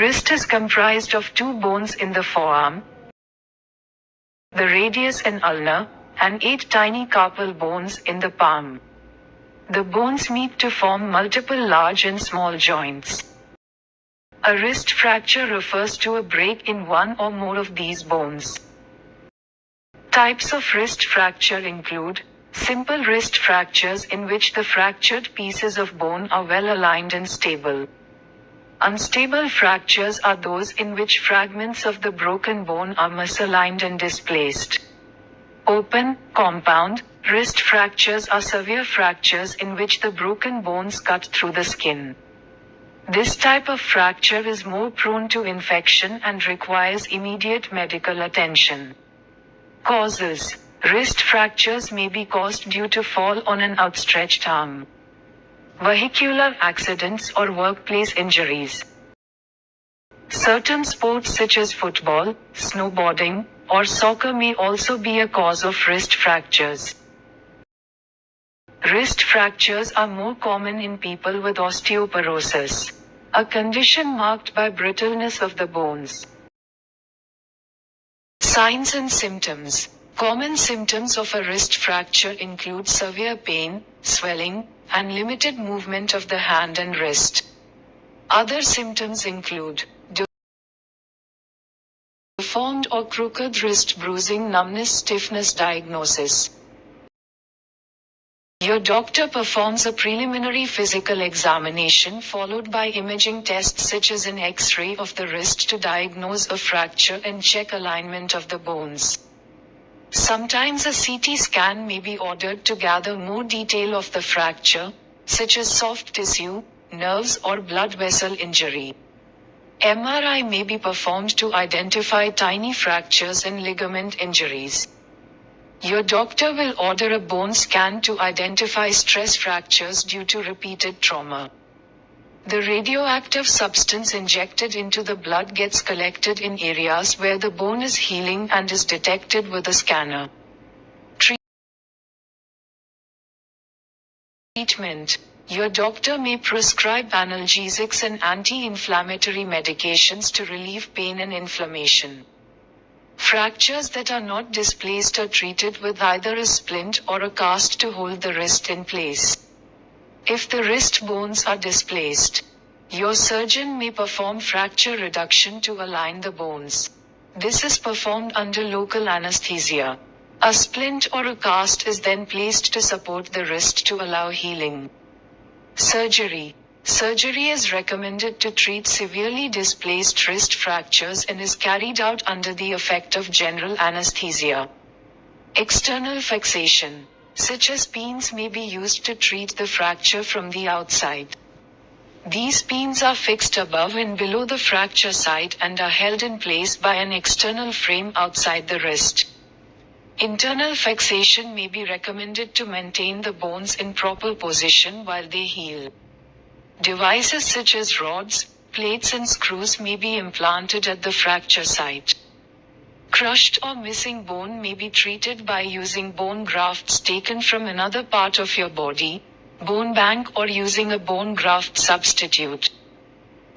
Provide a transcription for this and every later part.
wrist is comprised of two bones in the forearm, the radius and ulnar, and 8 tiny carpal bones in the palm. The bones meet to form multiple large and small joints. A wrist fracture refers to a break in one or more of these bones. Types of wrist fracture include simple wrist fractures in which the fractured pieces of bone are well aligned and stable. Unstable fractures are those in which fragments of the broken bone are misaligned and displaced. Open, compound, wrist fractures are severe fractures in which the broken bones cut through the skin. This type of fracture is more prone to infection and requires immediate medical attention. Causes: wrist fractures may be caused due to fall on an outstretched arm, vehicular accidents or workplace injuries. Certain sports such as football, snowboarding, or soccer may also be a cause of wrist fractures. Wrist fractures are more common in people with osteoporosis, a condition marked by brittleness of the bones. Signs and symptoms. Common symptoms of a wrist fracture include severe pain, swelling, and limited movement of the hand and wrist. Other symptoms include deformed or crooked wrist, bruising, numbness, stiffness. Diagnosis. Your doctor performs a preliminary physical examination followed by imaging tests such as an X-ray of the wrist to diagnose a fracture and check alignment of the bones. Sometimes a CT scan may be ordered to gather more detail of the fracture, such as soft tissue, nerves or blood vessel injury. MRI may be performed to identify tiny fractures and ligament injuries. Your doctor will order a bone scan to identify stress fractures due to repeated trauma. The radioactive substance injected into the blood gets collected in areas where the bone is healing and is detected with a scanner. Treatment. Your doctor may prescribe analgesics and anti-inflammatory medications to relieve pain and inflammation. Fractures that are not displaced are treated with either a splint or a cast to hold the wrist in place. If the wrist bones are displaced, your surgeon may perform fracture reduction to align the bones. This is performed under local anesthesia. A splint or a cast is then placed to support the wrist to allow healing. Surgery. Surgery is recommended to treat severely displaced wrist fractures and is carried out under the effect of general anesthesia. External fixation, such as pins, may be used to treat the fracture from the outside. These pins are fixed above and below the fracture site and are held in place by an external frame outside the wrist. Internal fixation may be recommended to maintain the bones in proper position while they heal. Devices such as rods, plates and screws may be implanted at the fracture site. Crushed or missing bone may be treated by using bone grafts taken from another part of your body, bone bank, or using a bone graft substitute.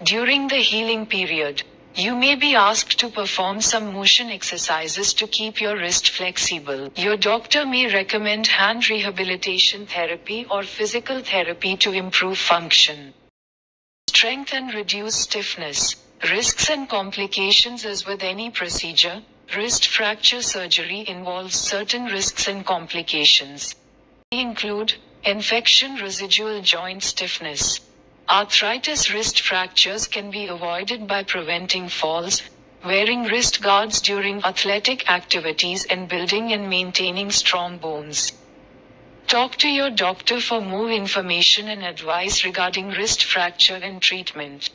During the healing period, you may be asked to perform some motion exercises to keep your wrist flexible. Your doctor may recommend hand rehabilitation therapy or physical therapy to improve function. Strength and reduce stiffness. Risks and complications. As with any procedure, wrist fracture surgery involves certain risks and complications. They include infection, residual joint stiffness. Arthritis. Wrist fractures can be avoided by preventing falls, wearing wrist guards during athletic activities, and building and maintaining strong bones. Talk to your doctor for more information and advice regarding wrist fracture and treatment.